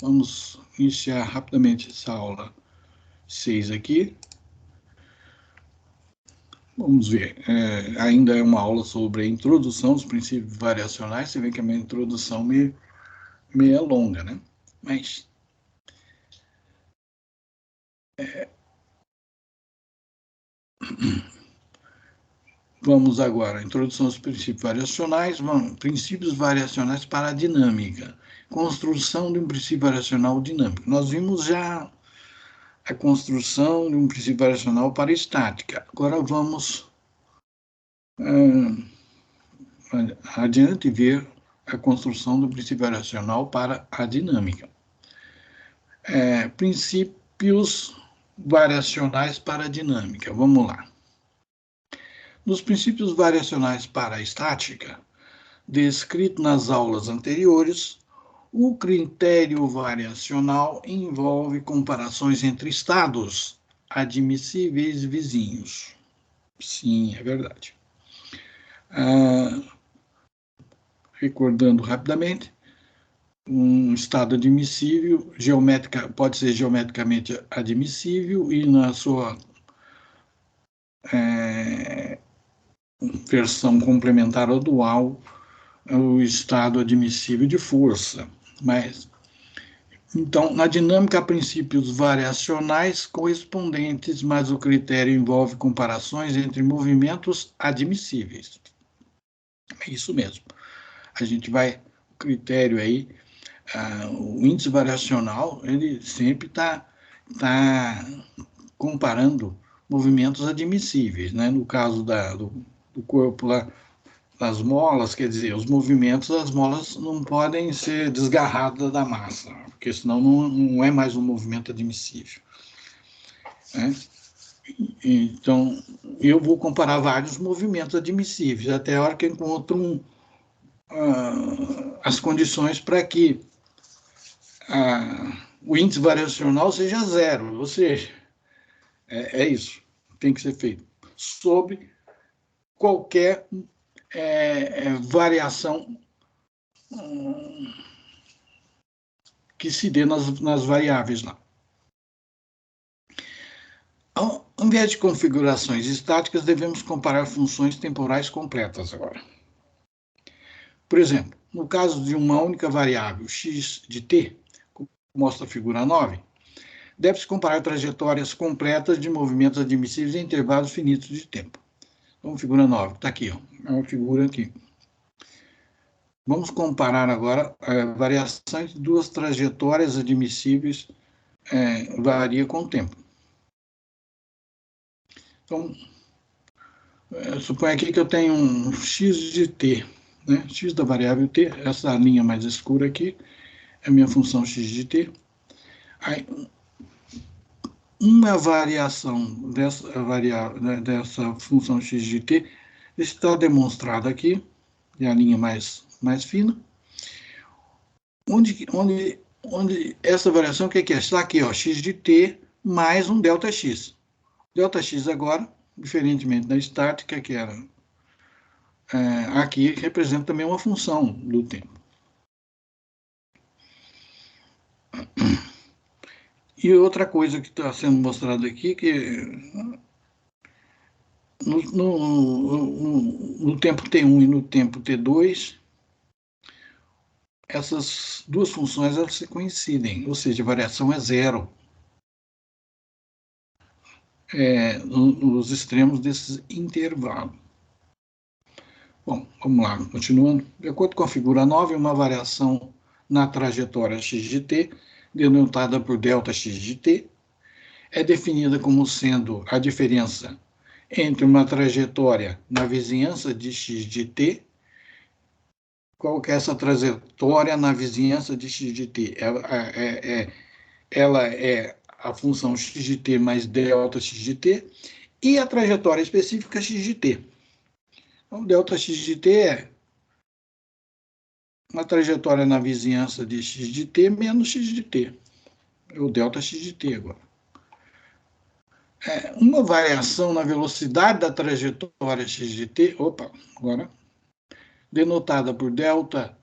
Vamos iniciar rapidamente essa aula 6 aqui. Vamos ver, ainda é uma aula sobre a introdução dos princípios variacionais. Você vê que é uma introdução meio longa, né? Mas vamos agora, introdução aos princípios variacionais, princípios variacionais para a dinâmica, construção de um princípio variacional dinâmico. Nós vimos já a construção de um princípio variacional para a estática. Agora vamos adiante ver a construção do princípio variacional para a dinâmica. Princípios variacionais para a dinâmica. Vamos lá. Nos princípios variacionais para a estática, descrito nas aulas anteriores, o critério variacional envolve comparações entre estados admissíveis vizinhos. Sim, é verdade. Recordando rapidamente, um estado admissível pode ser geometricamente admissível e na sua versão complementar ou dual, o estado admissível de força. Então, na dinâmica há princípios variacionais correspondentes, mas o critério envolve comparações entre movimentos admissíveis. É isso mesmo. A gente vai, o critério aí, o índice variacional, ele sempre está comparando movimentos admissíveis, né? No caso do corpo lá, das molas, quer dizer, os movimentos das molas não podem ser desgarrados da massa, porque senão não é mais um movimento admissível, né? Então, eu vou comparar vários movimentos admissíveis, até a hora que eu encontro as condições para que o índice variacional seja zero, ou seja, é isso, tem que ser feito, sob qualquer variação que se dê nas variáveis lá. Ao invés de configurações estáticas, devemos comparar funções temporais completas agora. Por exemplo, no caso de uma única variável, x de t, como mostra a figura 9, deve-se comparar trajetórias completas de movimentos admissíveis em intervalos finitos de tempo. Então, figura 9, está aqui, ó, é uma figura aqui. Vamos comparar agora a variação de duas trajetórias admissíveis, varia com o tempo. Então, suponha aqui que eu tenho um x de t, né? X da variável t, essa linha mais escura aqui, é a minha função x de t. Aí, uma variação dessa função x de t está demonstrada aqui, é a linha mais fina, onde essa variação, o que é? Está aqui, ó, x de t mais um ΔX. ΔX agora, diferentemente da estática, que era aqui, representa também uma função do tempo. E outra coisa que está sendo mostrada aqui, que no tempo T1 e no tempo T2, essas duas funções elas se coincidem, ou seja, a variação é zero nos extremos desses intervalos. Bom, vamos lá, continuando. De acordo com a figura 9, uma variação na trajetória x de t, denotada por ΔX de t, é definida como sendo a diferença entre uma trajetória na vizinhança de x de t. Qual que é essa trajetória na vizinhança de x de t? Ela é a função x de t mais ΔX de t e a trajetória específica x de t. Então, ΔX de t é uma trajetória na vizinhança de x de t menos x de t. É o ΔX de t agora. Uma variação na velocidade da trajetória x de t, denotada por ΔT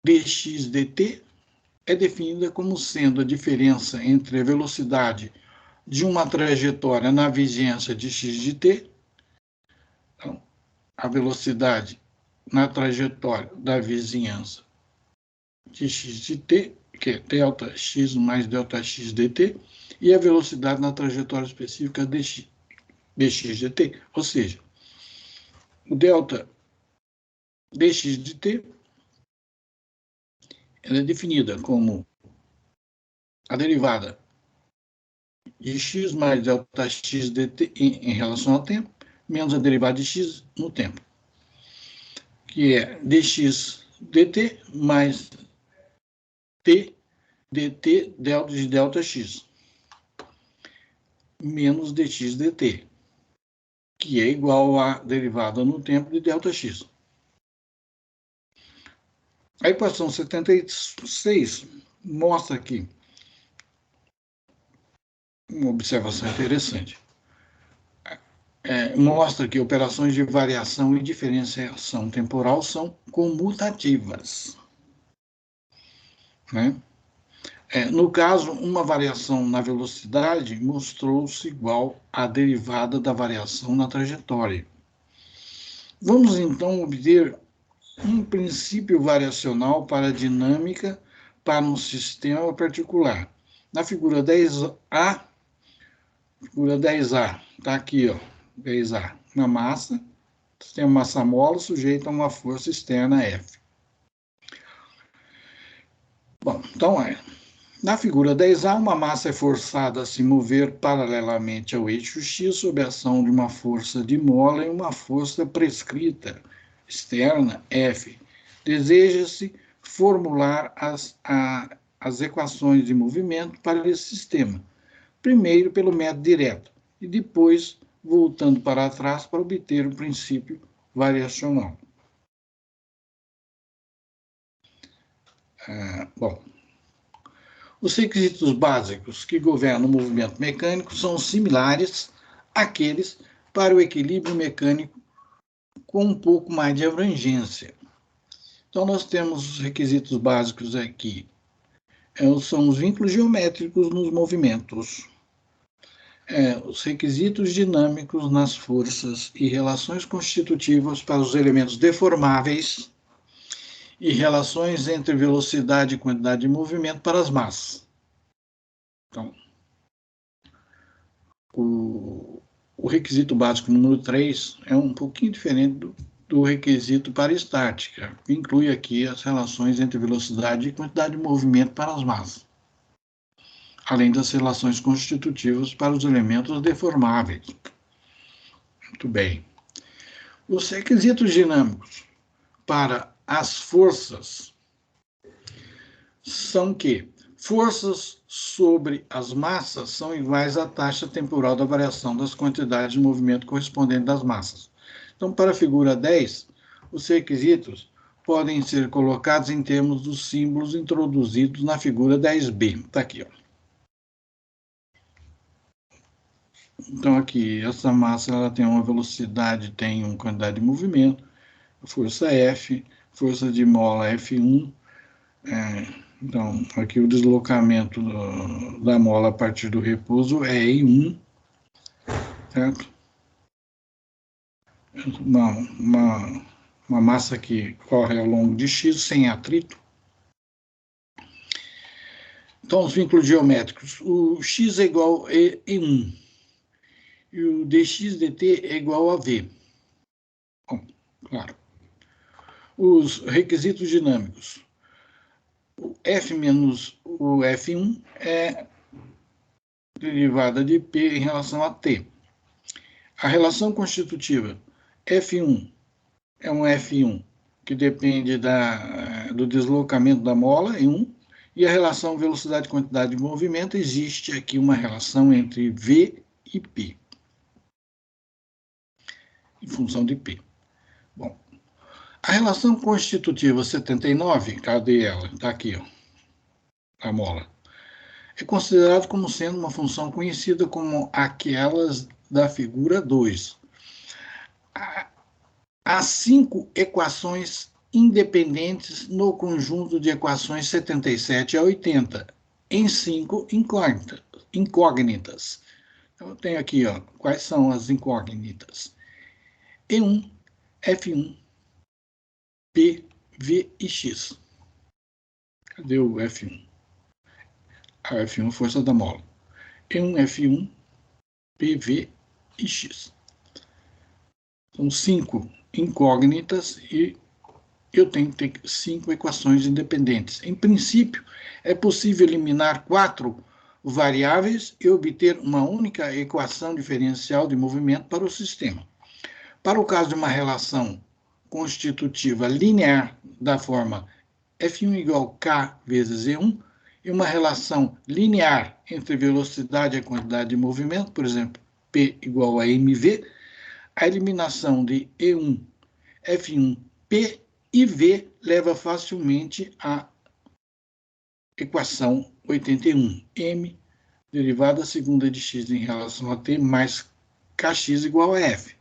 dx dt é definida como sendo a diferença entre a velocidade de uma trajetória na vizinhança de x de t. Então, a velocidade na trajetória da vizinhança de x de t, que é delta x mais delta x dt, e a velocidade na trajetória específica dx dt, ou seja, o delta dx dt ela é definida como a derivada de x mais delta x dt em relação ao tempo, menos a derivada de x no tempo, que é dx dt mais t dt delta de delta x, menos dx dt, que é igual à derivada no tempo de delta x. A equação 76 mostra aqui uma observação interessante. Mostra que operações de variação e diferenciação temporal são comutativas, né? No caso, uma variação na velocidade mostrou-se igual à derivada da variação na trajetória. Vamos, então, obter um princípio variacional para a dinâmica para um sistema particular. Na figura 10A, está aqui, ó, 10A, uma massa, sistema massa-mola sujeito a uma força externa F. Bom, então na figura 10A, uma massa é forçada a se mover paralelamente ao eixo X sob a ação de uma força de mola e uma força prescrita externa F. Deseja-se formular as equações de movimento para esse sistema, primeiro pelo método direto e depois voltando para trás para obter o princípio variacional. Bom, os requisitos básicos que governam o movimento mecânico são similares àqueles para o equilíbrio mecânico, com um pouco mais de abrangência. Então, nós temos os requisitos básicos aqui. São os vínculos geométricos nos movimentos, os requisitos dinâmicos nas forças e relações constitutivas para os elementos deformáveis e relações entre velocidade e quantidade de movimento para as massas. Então, o requisito básico número 3 é um pouquinho diferente do requisito para estática, que inclui aqui as relações entre velocidade e quantidade de movimento para as massas, além das relações constitutivas para os elementos deformáveis. Muito bem. Os requisitos dinâmicos para as forças são que forças sobre as massas são iguais à taxa temporal da variação das quantidades de movimento correspondente das massas. Então, para a figura 10, os requisitos podem ser colocados em termos dos símbolos introduzidos na figura 10b. Está aqui, ó. Então, aqui, essa massa ela tem uma velocidade, tem uma quantidade de movimento, força F, força de mola F1. Então, aqui o deslocamento da mola a partir do repouso é E1, certo? Uma massa que corre ao longo de X sem atrito. Então, os vínculos geométricos. O X é igual a E1 e o dx dt é igual a V. Bom, claro. Os requisitos dinâmicos. O F menos o F1 é derivada de P em relação a T. A relação constitutiva F1 é um F1 que depende do deslocamento da mola em 1, e a relação velocidade-quantidade de movimento, existe aqui uma relação entre V e P, em função de P. Bom, a relação constitutiva 79, cadê ela? Está aqui, ó, a mola. É considerado como sendo uma função conhecida como aquelas da figura 2. Há 5 equações independentes no conjunto de equações 77 a 80, em 5 incógnitas. Então, eu tenho aqui, ó, quais são as incógnitas. E1, F1, P, V e X. Cadê o F1? A F1, força da mola. E1, F1, P, V e X. São 5 incógnitas e eu tenho que ter 5 equações independentes. Em princípio, é possível eliminar 4 variáveis e obter uma única equação diferencial de movimento para o sistema. Para o caso de uma relação constitutiva linear da forma F1 igual K vezes E1 e uma relação linear entre velocidade e a quantidade de movimento, por exemplo, P igual a mv, a eliminação de E1, F1, P e V leva facilmente à equação 81, M, derivada segunda de x em relação a t, mais kx igual a f,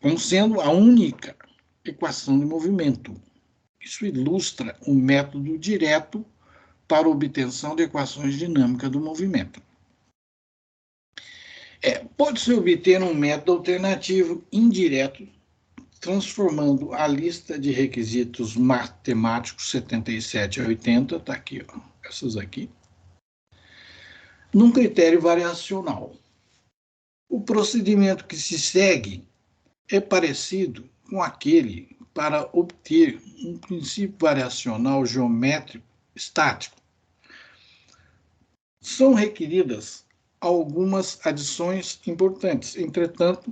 como sendo a única equação de movimento. Isso ilustra um método direto para a obtenção de equações dinâmicas do movimento. Pode-se obter um método alternativo indireto, transformando a lista de requisitos matemáticos 77 a 80, está aqui, ó, essas aqui, num critério variacional. O procedimento que se segue é parecido com aquele para obter um princípio variacional geométrico estático. São requeridas algumas adições importantes, entretanto,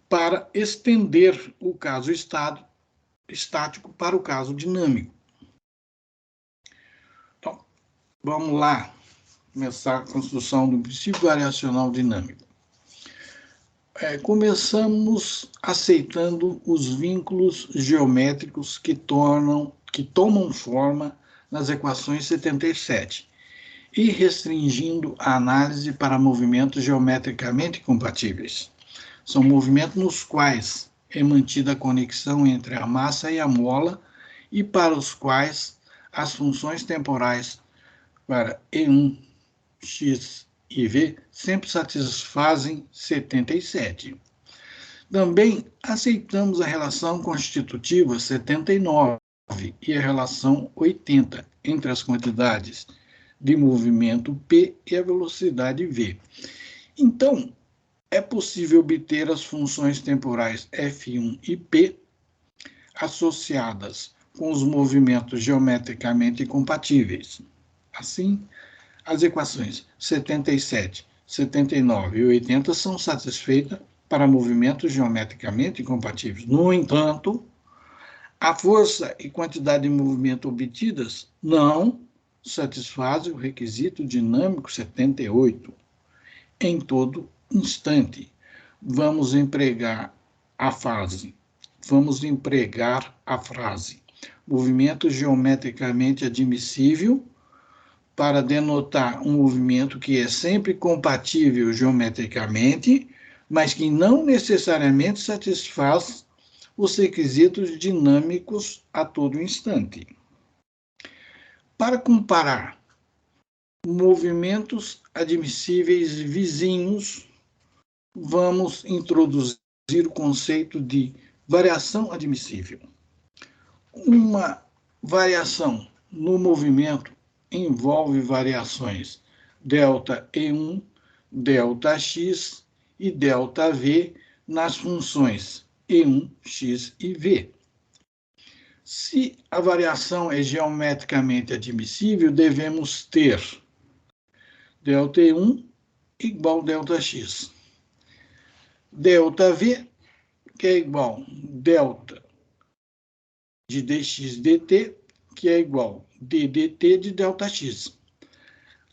para estender o caso estático para o caso dinâmico. Então, vamos lá começar a construção do princípio variacional dinâmico. Começamos aceitando os vínculos geométricos que tomam forma nas equações 77 e restringindo a análise para movimentos geometricamente compatíveis. São movimentos nos quais é mantida a conexão entre a massa e a mola e para os quais as funções temporais para E1, X e V sempre satisfazem 77. Também aceitamos a relação constitutiva 79 e a relação 80 entre as quantidades de movimento P e a velocidade V. Então, é possível obter as funções temporais F1 e P associadas com os movimentos geometricamente compatíveis. Assim, as equações 77, 79 e 80 são satisfeitas para movimentos geometricamente compatíveis. No entanto, a força e quantidade de movimento obtidas não satisfazem o requisito dinâmico 78 em todo instante. Vamos empregar a frase movimento geometricamente admissível para denotar um movimento que é sempre compatível geometricamente, mas que não necessariamente satisfaz os requisitos dinâmicos a todo instante. Para comparar movimentos admissíveis vizinhos, vamos introduzir o conceito de variação admissível. Uma variação no movimento envolve variações delta E1, delta X e delta V nas funções E1, X e V. Se a variação é geometricamente admissível, devemos ter delta E1 igual a delta X. Delta V, que é igual a delta de dx dt, que é igual a ddt de delta x.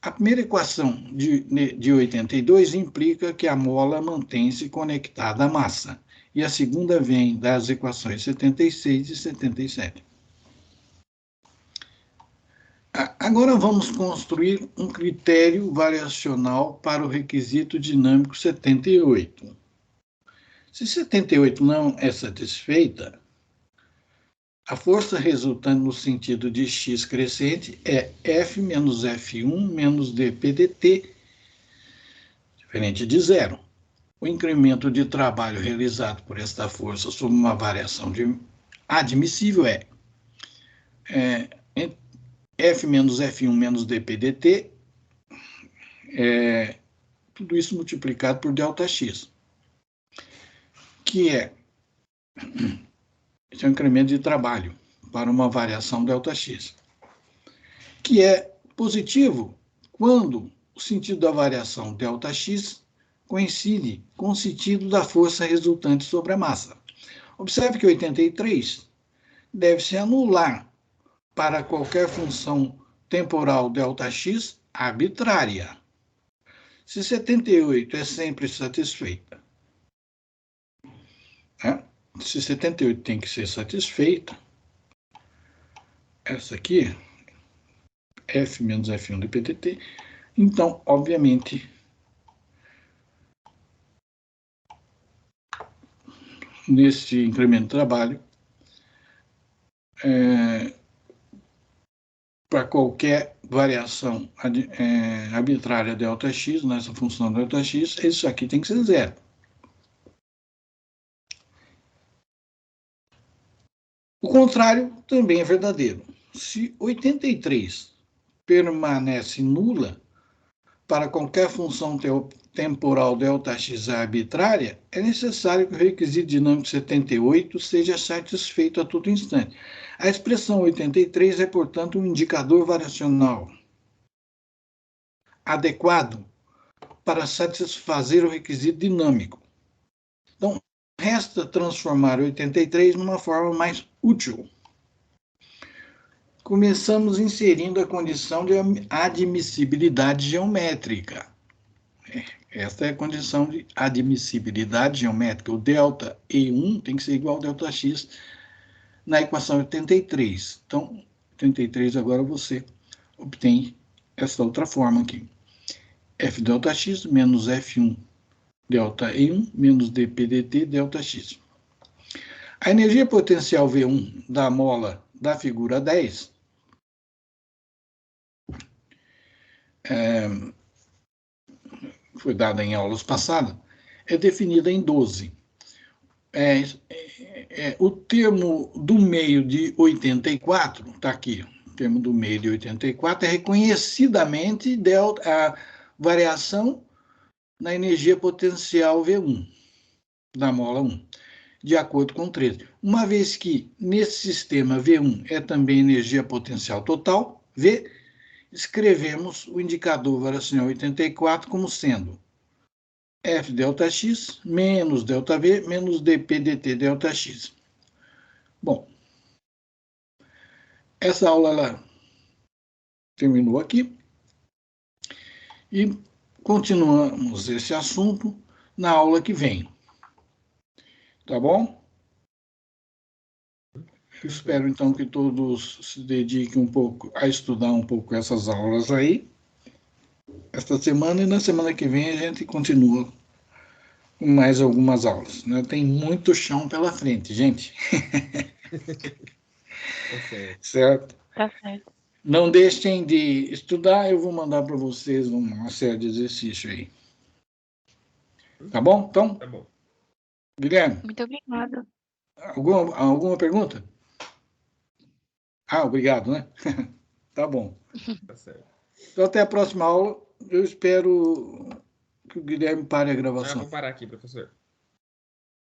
A primeira equação de 82 implica que a mola mantém-se conectada à massa, e a segunda vem das equações 76 e 77. Agora vamos construir um critério variacional para o requisito dinâmico 78. Se 78 não é satisfeita, A força resultante no sentido de x crescente é F menos F1 menos dPdt, diferente de zero. O incremento de trabalho realizado por esta força sob uma variação admissível é F menos F1 menos dPdt, tudo isso multiplicado por ΔX, que esse é o incremento de trabalho para uma variação ΔX, que é positivo quando o sentido da variação ΔX coincide com o sentido da força resultante sobre a massa. Observe que 83 deve-se anular para qualquer função temporal ΔX arbitrária. Se 78 é sempre satisfeita, se 78 tem que ser satisfeita, essa aqui, F menos F1 dPdt, então, obviamente, nesse incremento de trabalho, para qualquer variação arbitrária ΔX, nessa função ΔX, isso aqui tem que ser zero. O contrário também é verdadeiro. Se 83 permanece nula para qualquer função temporal ΔX arbitrária, é necessário que o requisito dinâmico 78 seja satisfeito a todo instante. A expressão 83 é, portanto, um indicador variacional adequado para satisfazer o requisito dinâmico. Então, resta transformar 83 numa forma mais útil. Começamos inserindo a condição de admissibilidade geométrica. Esta é a condição de admissibilidade geométrica. O delta E1 tem que ser igual ao ΔX na equação 83. Então, 83 agora você obtém essa outra forma aqui. F ΔX menos F1 delta E1 menos dPdt ΔX. A energia potencial V1 da mola da figura 10 foi dada em aulas passadas, é definida em 12. O termo do meio de 84, está aqui, o termo do meio de 84 é reconhecidamente a variação na energia potencial V1, da mola 1, de acordo com 13. Uma vez que nesse sistema V1 é também energia potencial total, V, escrevemos o indicador variacional 84 como sendo F ΔX menos ΔV menos dPdt ΔX. Bom, essa aula ela terminou aqui e continuamos esse assunto na aula que vem. Tá bom? Eu espero, então, que todos se dediquem um pouco a estudar um pouco essas aulas aí, esta semana, e na semana que vem a gente continua com mais algumas aulas, né? Tem muito chão pela frente, gente. Certo? Tá certo. Não deixem de estudar, eu vou mandar para vocês uma série de exercícios aí. Tá bom? Então, Tá bom. Guilherme, Muito obrigada. alguma pergunta? Obrigado, né? Tá bom. Tá certo. Então, até a próxima aula. Eu espero que o Guilherme pare a gravação. Vou parar aqui, professor.